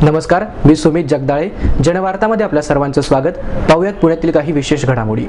नमस्कार, मी सुमित जगदाळे. जनवार्तामध्ये आपल्या सर्वांचं स्वागत. पाहूयात पुण्यातील काही विशेष घडामोडी.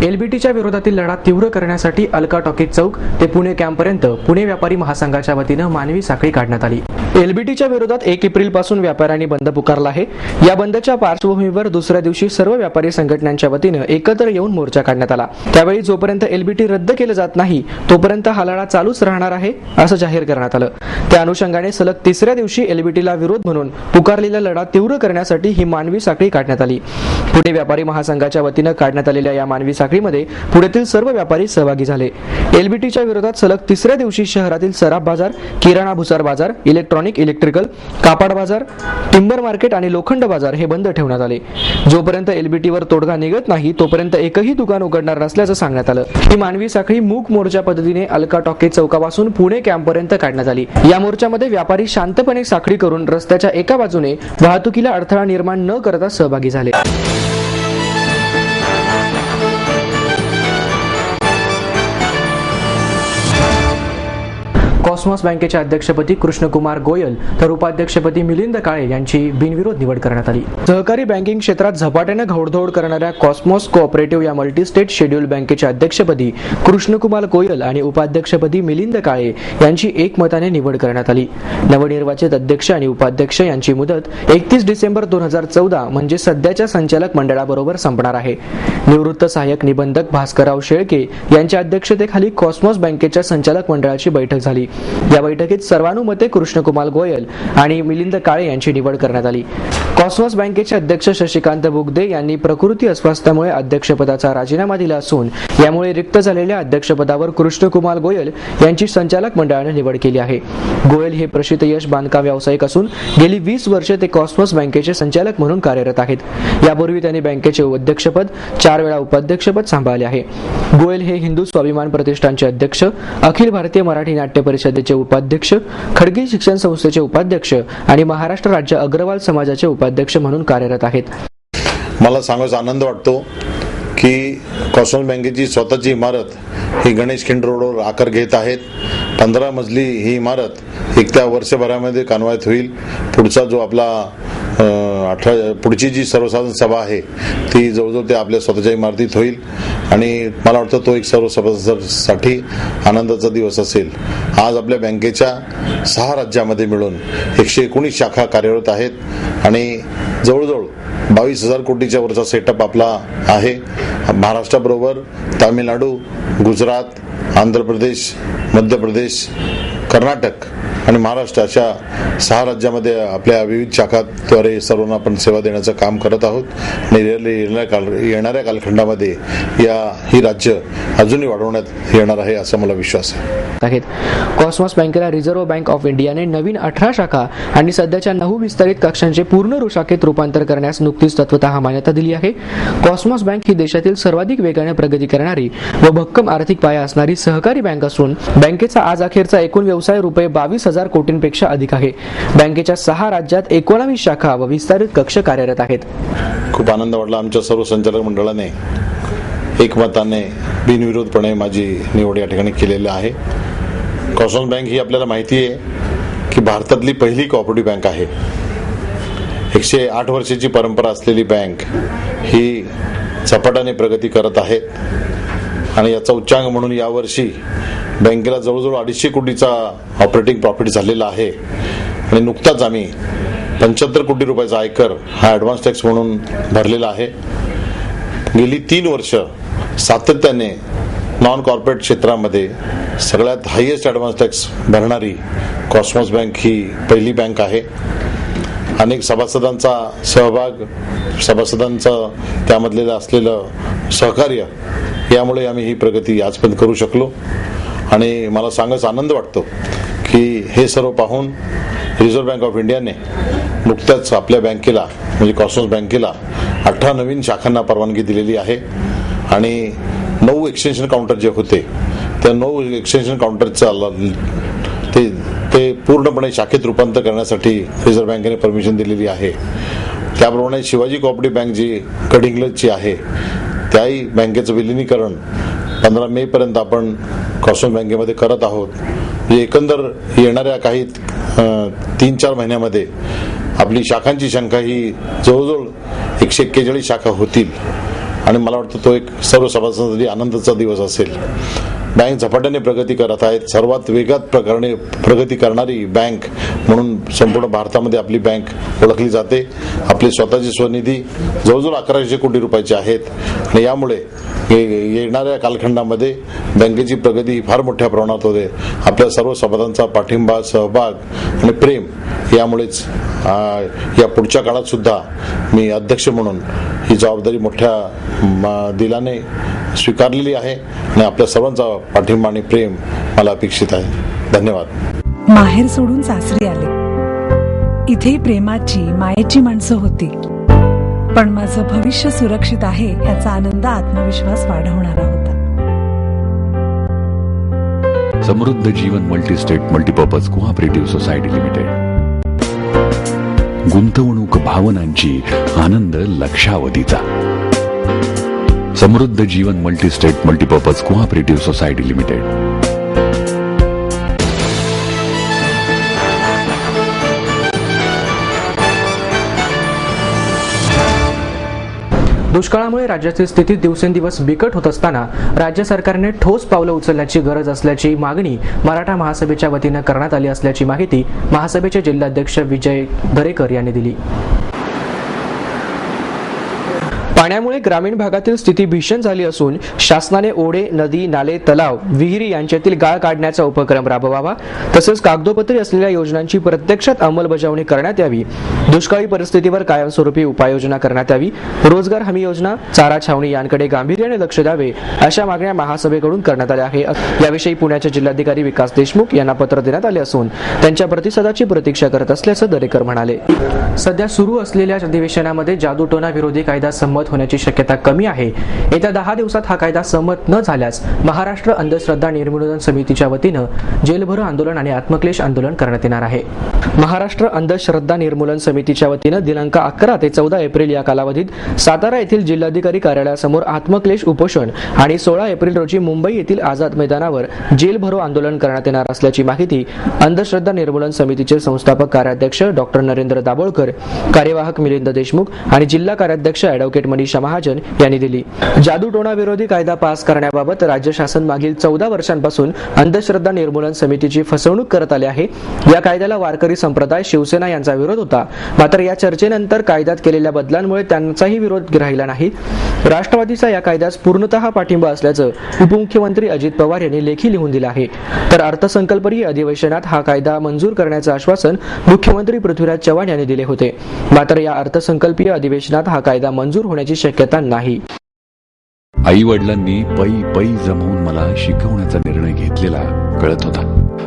एलबीटीच्या विरोधातील लढा तीव्र करण्यासाठी अलका टॉकीज चौक ते पुणे कॅम्पपर्यंत पुणे व्यापारी महासंघाच्या वतीनं मानवी साखळी काढण्यात आली. एलबीटीच्या विरोधात 1 एप्रिलपासून व्यापाऱ्यांनी बंद पुकारला आहे. या बंदच्या पार्श्वभूमीवर दुसऱ्या दिवशी सर्व व्यापारी संघटनांच्या वतीनं एकत्र येऊन मोर्चा काढण्यात आला. त्यावेळी जोपर्यंत एलबीटी रद्द केलं जात नाही तोपर्यंत हा लढा चालूच राहणार आहे असं जाहीर करण्यात आलं. त्या अनुषंगाने सलग तिसऱ्या दिवशी एलबीटीला विरोध म्हणून पुकारलेला लढा तीव्र करण्यासाठी ही मानवी साखळी काढण्यात आली. पुणे व्यापारी महासंघाच्या वतीनं काढण्यात आलेल्या या मानवी साखळीमध्ये पुण्यातील सर्व व्यापारी सहभागी झाले. एलबीटीच्या विरोधात सलग तिसऱ्या दिवशी शहरातील सराफ बाजार, किराणा भुसार बाजार, इलेक्ट्रिकल, कापड बाजार, टिंबर मार्केट आणि लोखंड बाजार हे बंद ठेवण्यात आले. जोपर्यंत एलबीटीवर तोडगा निघत नाही तोपर्यंत एकही दुकान उघडणार नसल्याचं सांगण्यात आलं. ही मानवी साखळी मूक मोर्चा पद्धतीने अलका टॉकीज चौकापासून पुणे कॅम्पपर्यंत काढण्यात आली. या मोर्चामध्ये व्यापारी शांतपणे साखळी करून रस्त्याच्या एका बाजूने वाहतुकीला अडथळा निर्माण न करता सहभागी झाले. कॉस्मॉस बँकेच्या अध्यक्षपदी कृष्णकुमार गोयल तर उपाध्यक्षपदी मिलिंद काळे यांची बिनविरोध निवड करण्यात आली. सहकारी बँकिंग क्षेत्रात झपाट्याने घोडदौड करणाऱ्या कॉस्मॉस कोऑपरेटिव्ह या मल्टीस्टेट शेड्यूल बँकेच्या अध्यक्षपदी कृष्णकुमार गोयल आणि उपाध्यक्षपदी मिलिंद काळे यांची एकमताने निवड करण्यात आली. नवनिर्वाचित अध्यक्ष आणि उपाध्यक्ष यांची मुदत 31 डिसेंबर 2014 म्हणजे सध्याच्या संचालक मंडळाबरोबर संपणार आहे. निवृत्त सहाय्यक निबंधक भास्करराव शेळके यांच्या अध्यक्षतेखाली कॉस्मॉस बँकेच्या संचालक मंडळाची बैठक झाली. या बैठकीत सर्वानुमते कृष्णकुमार गोयल आणि मिलिंद काळे यांची निवड करण्यात आली. कॉस्मॉस बँकेचे अध्यक्ष शशिकांत बुगदे यांनी प्रकृती अस्वास्थ्यामुळे अध्यक्षपदाचा राजीनामा दिला असून यामुळे रिक्त झालेल्या अध्यक्षपदावर कृष्णकुमार गोयल यांची संचालक मंडळाने निवड केली आहे. गोयल हे प्रसिद्ध यश बांधकाम व्यावसायिक असून गेली 20 वर्षे ते कॉस्मॉस बँकेचे संचालक म्हणून कार्यरत आहेत. यापूर्वी त्यांनी बँकेचे अध्यक्षपद 4 वेळा उपाध्यक्षपद सांभाळले आहे. गोयल हे हिंदू स्वाभिमान प्रतिष्ठानचे अध्यक्ष, अखिल भारतीय मराठी नाट्य परिषदेचे उपाध्यक्ष, खडगी शिक्षण संस्थेचे उपाध्यक्ष आणि महाराष्ट्र राज्य अग्रवाल समाजाचे उपाध्यक्ष म्हणून कार्यरत आहेत. मला सांगायचा आनंद वाटतो की कॉस्मॉस बँकेची स्वतःची इमारत ही गणेश खिंड रोडवर आकार घेत आहेत. 15 मजली ही इमारत त्या वर्षभरामध्ये कानवायत होईल. पुढचा जो आपला पुढची जी सर्वसाधारण सभा आहे ती जवळजवळ ते आपल्या स्वतःच्या इमारतीत होईल आणि मला वाटतं तो एक सर्व सभासदांसाठी आनंदाचा दिवस असेल. आज आपल्या बँकेच्या 6 राज्यामध्ये मिळून 119 शाखा कार्यरत आहेत आणि जवळजवळ 22,000 कोटीच्या वरचा सेटअप आपला आहे. महाराष्ट्राबरोबर तामिळनाडू, गुजरात, आंध्र प्रदेश, मध्य प्रदेश, कर्नाटक आणि महाराष्ट्र अशा 6 राज्यामध्ये आपल्या विविध शाखाद्वारे सर्वांना आपण सेवा देण्याचं काम करत आहोत आणि येणाऱ्या कालखंडामध्ये ही राज्य अजूनही वाढवण्यात येणार आहे असा मला विश्वास आहे. कॉस्मॉस बँकेला रिझर्व्ह बँक ऑफ इंडियाने नवीन 18 शाखा आणि सध्याच्या 9 विस्तारित कक्षांचे पूर्ण शाखेत रूपांतर करण्यास नुकतीच तत्वतः मान्यता दिली आहे. कॉस्मॉस बँक ही देशातील सर्वाधिक वेगाने प्रगती करणारी व भक्कम आर्थिक पाया असणारी सहकारी बँक असून बँकेचा आज अखेरचा एकूण व्यवसाय रुपये 22,000 कोटींपेक्षा अधिक आहे. बँकेच्या 6 राज्यात 19 शाखा व विस्तारित कक्ष कार्यरत आहेत. खूप आनंद वाटला. आमच्या सर्व संचालक मंडळाने एकमताने बिनविरोधपणे माझी निवड या ठिकाणी केलेली आहे. कॉस्मॉस बँक ही आपल्याला माहिती आहे की भारतातली पहिली कोऑपरेटिव्ह बँक आहे. 108 वर्षाची परंपरा असलेली बँक ही झपाट्याने प्रगती करत आहे आणि याचा उच्चांक म्हणून यावर्षी बँकेला जवळजवळ 250 कोटीचा ऑपरेटिंग प्रॉफिट झालेला आहे आणि नुकताच आम्ही 75 कोटी रुपयाचा आयकर हा ॲडव्हान्स टॅक्स म्हणून भरलेला आहे. गेली 3 वर्ष सातत्याने नॉन कॉर्पोरेट क्षेत्रामध्ये सगळ्यात हायेस्ट ॲडव्हान्स टॅक्स भरणारी कॉस्मॉस बँक ही पहिली बँक आहे. अनेक सभासदांचा सहभाग, सभासदांचं त्यामधलेलं असलेलं सहकार्य यामुळे आम्ही ही प्रगती आजपर्यंत करू शकलो आणि मला सांगायचा आनंद वाटतो की हे सर्व पाहून रिझर्व्ह बँक ऑफ इंडियाने नुकत्याच आपल्या बँकेला म्हणजे कॉस्मॉस बँकेला 18 नवीन शाखांना परवानगी दिलेली आहे आणि 9 एक्सटेन्शन काउंटर जे होते त्या 9 एक्सटेन्शन काउंटरचा ते पूर्णपणे शाखेत रूपांतर करण्यासाठी रिझर्व्ह बँकेने परमिशन दिलेली आहे. त्याप्रमाणे शिवाजी कोऑपरेटिव्ह बँक जी गडहिंग्लजची आहे त्याही बँकेचं विलिनीकरण 15 मे पर्यंत आपण कॉर्पोरेशन बँकेमध्ये करत आहोत. म्हणजे एकंदर येणाऱ्या काही 3-4 महिन्यामध्ये आपली शाखांची संख्या ही जवळजवळ 141 शाखा होतील आणि मला वाटतं तो एक सर्व सभासदांसाठी आनंदाचा दिवस असेल. बँक झपाट्याने प्रगती करत आहेत. सर्वात वेगात प्रगती करणारी बँक म्हणून संपूर्ण भारतामध्ये आपली बँक ओळखली जाते. आपली स्वतःची स्वनिधी जवळजवळ 1100 कोटी रुपयाची आहेत आणि यामुळे येणाऱ्या कालखंडामध्ये बँकेची प्रगती फार मोठ्या प्रमाणात होते. आपल्या सर्व सभासदांचा पाठिंबा, सहभाग आणि प्रेम यामुळेच या पुढच्या काळात सुद्धा मी अध्यक्ष म्हणून ही जबाबदारी मोठ्या दिलाने स्वीकारलेली आहे आणि आपल्या सर्वांचा पाठिंबा आणि प्रेम मला अपेक्षित आहे. धन्यवाद. माहेर सोडून सासरी आले. इथे प्रेमाची, मायेची माणसं होती, पण माझं भविष्य सुरक्षित आहे याचा आनंद, आत्मविश्वास वाढवणारा होता. Samruddha Jeevan multistate multipurpose cooperative society limited. गुंतवणूक भावनांची, आनंद लक्षावधीचा. Samruddha Jeevan multistate multipurpose cooperative society limited. दुष्काळामुळे राज्याची स्थिती दिवसेंदिवस बिकट होत असताना राज्य सरकारने ठोस पावलं उचलण्याची गरज असल्याची मागणी मराठा महासभेच्या वतीनं करण्यात आली असल्याची माहिती महासभेचे जिल्हाध्यक्ष विजय दरेकर यांनी दिली. पाण्यामुळे ग्रामीण भागातील स्थिती भीषण झाली असून शासनाने ओढे, नदी, नाले, तलाव, विहिरी यांच्यातील गाळ काढण्याचा उपक्रम राबवावा, तसेच कागदोपत्री असलेल्या योजनांची प्रत्यक्षात अंमलबजावणी करण्यात यावी. दुष्काळी परिस्थितीवर कायमस्वरूपी उपाययोजना करण्यात यावी. रोजगार हमी योजना, चारा छावणी यांकडे गांभीर्याने लक्ष द्यावे अशा मागण्या महासभेकडून करण्यात आल्या आहे. याविषयी पुण्याचे जिल्हाधिकारी विकास देशमुख यांना पत्र देण्यात आले असून त्यांच्या प्रतिसादाची प्रतीक्षा करत असल्याचं दरेकर म्हणाले. सध्या सुरू असलेल्या अधिवेशनामध्ये जादूटोणा विरोधी कायदा संमत होण्याची शक्यता कमी आहे. येत्या 10 दिवसात हा कायदा संमत न झाल्यास महाराष्ट्र अंधश्रद्धा निर्मूलन समितीच्या वतीनं जेलभरो आंदोलन आणि आत्मक्लेश आंदोलन करण्यात येणार आहे. महाराष्ट्र अंधश्रद्धा निर्मूलन समितीच्या वतीनं दिनांक 11 ते 14 एप्रिल या कालावधीत सातारा येथील जिल्हाधिकारी कार्यालयासमोर आत्मक्लेश उपोषण आणि 16 एप्रिल रोजी मुंबई येथील आझाद मैदानावर जेलभरो आंदोलन करण्यात येणार असल्याची माहिती अंधश्रद्धा निर्मूलन समितीचे संस्थापक कार्याध्यक्ष डॉक्टर नरेंद्र दाभोळकर, कार्यवाहक मिलिंद देशमुख आणि जिल्हा कार्याध्यक्ष ॲडव्होकेट मनीषा महाजन यांनी दिली. जादूटोणा विरोधी कायदा पास करण्याबाबत राज्य शासन मागील 14 वर्षांपासून अंधश्रद्धा निर्मूलन समितीची फसवणूक करत आले आहे. या कायद्याला वारकरी संप्रदाय, शिवसेना यांचा विरोध होता. मात्र या चर्चेनंतर कायद्यात केलेल्या बदलांमुळे त्यांचाही विरोध राहिला नाही. राष्ट्रवादीचा या कायद्यास पूर्णतः पाठिंबा असल्याचं उपमुख्यमंत्री अजित पवार यांनी लेखी लिहून दिलं आहे. तर अर्थसंकल्पीय अधिवेशनात हा कायदा मंजूर करण्याचं आश्वासन मुख्यमंत्री पृथ्वीराज चव्हाण यांनी दिले होते. मात्र या अर्थसंकल्पीय अधिवेशनात हा कायदा मंजूर होण्याची शक्यता नाही. आई वडिलांनी पै जमवून मला शिकवण्याचा निर्णय घेतलेला कळत होता.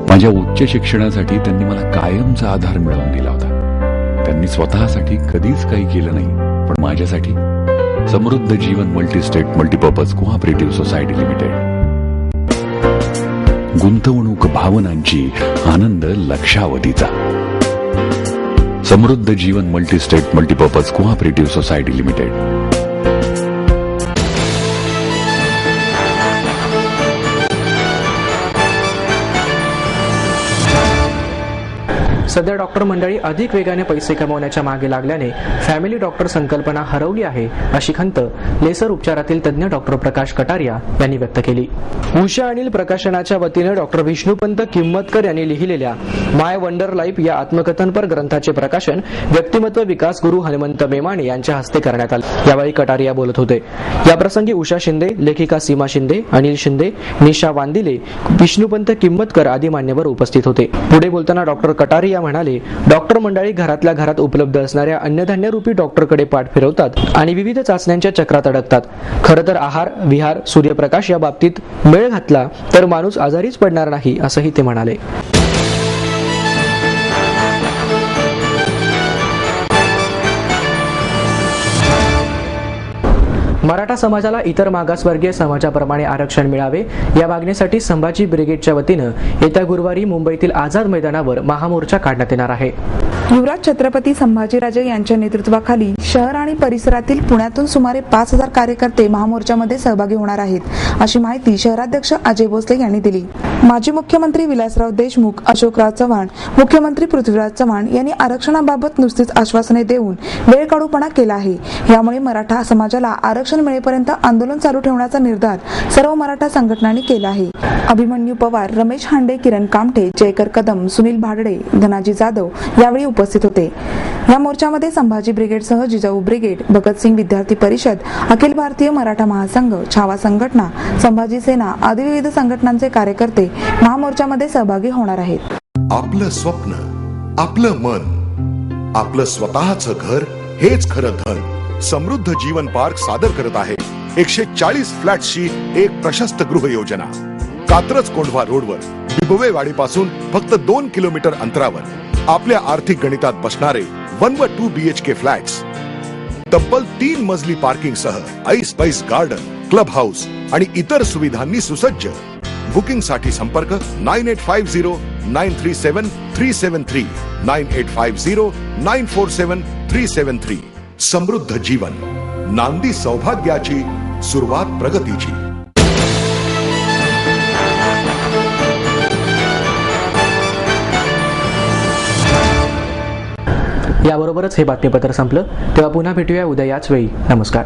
माझ्या उच्च शिक्षणासाठी त्यांनी मला कायमचा आधार मिळवून दिला होता. त्यांनी स्वतःसाठी कधीच काही केलं नाही, पण माझ्यासाठी Samruddha Jeevan multistate multipurpose cooperative society limited. गुंतवणूक भावनांची, आनंद लक्षावधीचा. Samruddha Jeevan multistate multipurpose cooperative society limited. सध्या डॉक्टर मंडळी अधिक वेगाने पैसे कमवण्याच्या मागे लागल्याने फॅमिली डॉक्टर संकल्पना हरवली आहे, अशी खंत लेसर उपचारातील तज्ज्ञ डॉक्टर प्रकाश कटारिया यांनी व्यक्त केली. उषा अनिल प्रकाशनाच्या वतीने डॉक्टर विष्णुपंत किंमतकर यांनी लिहिलेल्या माय वंडर लाईफ या आत्मकथनपर ग्रंथाचे प्रकाशन व्यक्तिमत्व विकास गुरु हनुमंत मेमाणे यांच्या हस्ते करण्यात आले. यावेळी कटारिया बोलत होते. याप्रसंगी उषा शिंदे, लेखिका सीमा शिंदे, अनिल शिंदे, निशा वांदिले, विष्णुपंत किंमतकर आदी मान्यवर उपस्थित होते. पुढे बोलताना डॉक्टर कटारिया म्हणाले, डॉक्टर मंडळी घरातल्या घरात उपलब्ध असणाऱ्या अन्नधान्य रूपी डॉक्टरकडे पाठ फिरवतात आणि विविध चाचण्यांच्या चक्रात अडकतात. खरं तर आहार, विहार, सूर्यप्रकाश या बाबतीत मेळ घातला तर माणूस आजारीच पडणार नाही, असंही ते म्हणाले. मराठा समाजाला इतर मागासवर्गीय समाजाप्रमाणे आरक्षण मिळावे या मागणीसाठी संभाजी ब्रिगेडच्या वतीनं येत्या गुरुवारी मुंबईतील आझाद मैदानावर महामोर्चा काढण्यात येणार आहे. युवराज छत्रपती संभाजीराजे यांच्या नेतृत्वाखाली शहर आणि परिसरातील पुण्यातून सुमारे 5,000 कार्यकर्ते महामोर्चामध्ये सहभागी होणार आहेत, अशी माहिती शहराध्यक्ष अजय भोसले यांनी दिली. माजी मुख्यमंत्री विलासराव देशमुख, अशोकराव चव्हाण, मुख्यमंत्री पृथ्वीराज चव्हाण यांनी आरक्षणाबाबत नुसतीच आश्वासने देऊन वेळ काढूपणा केला आहे. यामुळे मराठा समाजाला आरक्षण मिळेपर्यंत आंदोलन चालू ठेवण्याचा निर्धार सर्व मराठा संघटनांनी केला आहे. अभिमन्यू पवार, रमेश हांडे, किरण कामठे, जयकर कदम, सुनील भाडडे, धनाजी जाधव यावेळी उपस्थित होते. या मोर्चामध्ये संभाजी ब्रिगेडसह जिजाऊ ब्रिगेड, भगतसिंग विद्यार्थी परिषद, अखिल भारतीय मराठा महासंघ, छावा संघटना, संभाजी सेना आदी विविध संघटनांचे कार्यकर्ते महामोर्चामध्ये सहभागी होणार आहेत. आपलं स्वप्न, आपलं मन, आपलं स्वतःचं घर हेच खरं धन. समृद्ध जीवन पार्क सादर करत आहे 140 फ्लॅट्सची एक प्रशस्त गृह योजना. कात्रज कोंढवा रोडवर बिबवेवाडीपासून फक्त 2 किलोमीटर अंतरावर आपल्या आर्थिक गणितात बसणारे 1 व 2 BHK फ्लॅट्स. तब्बल 3 मजली पार्किंग सह ऐस पैस गार्डन, क्लब हाऊस आणि इतर सुविधांनी सुसज्ज. बुकिंग साठी संपर्क 9850937373 9850947373. समृद्ध जीवन, नांदी सौभाग्याची, सुरुवात प्रगतीची. याबरोबरच हे बातमीपत्र संपलं. तेव्हा पुन्हा भेटूया उद्या याच वेळी. नमस्कार.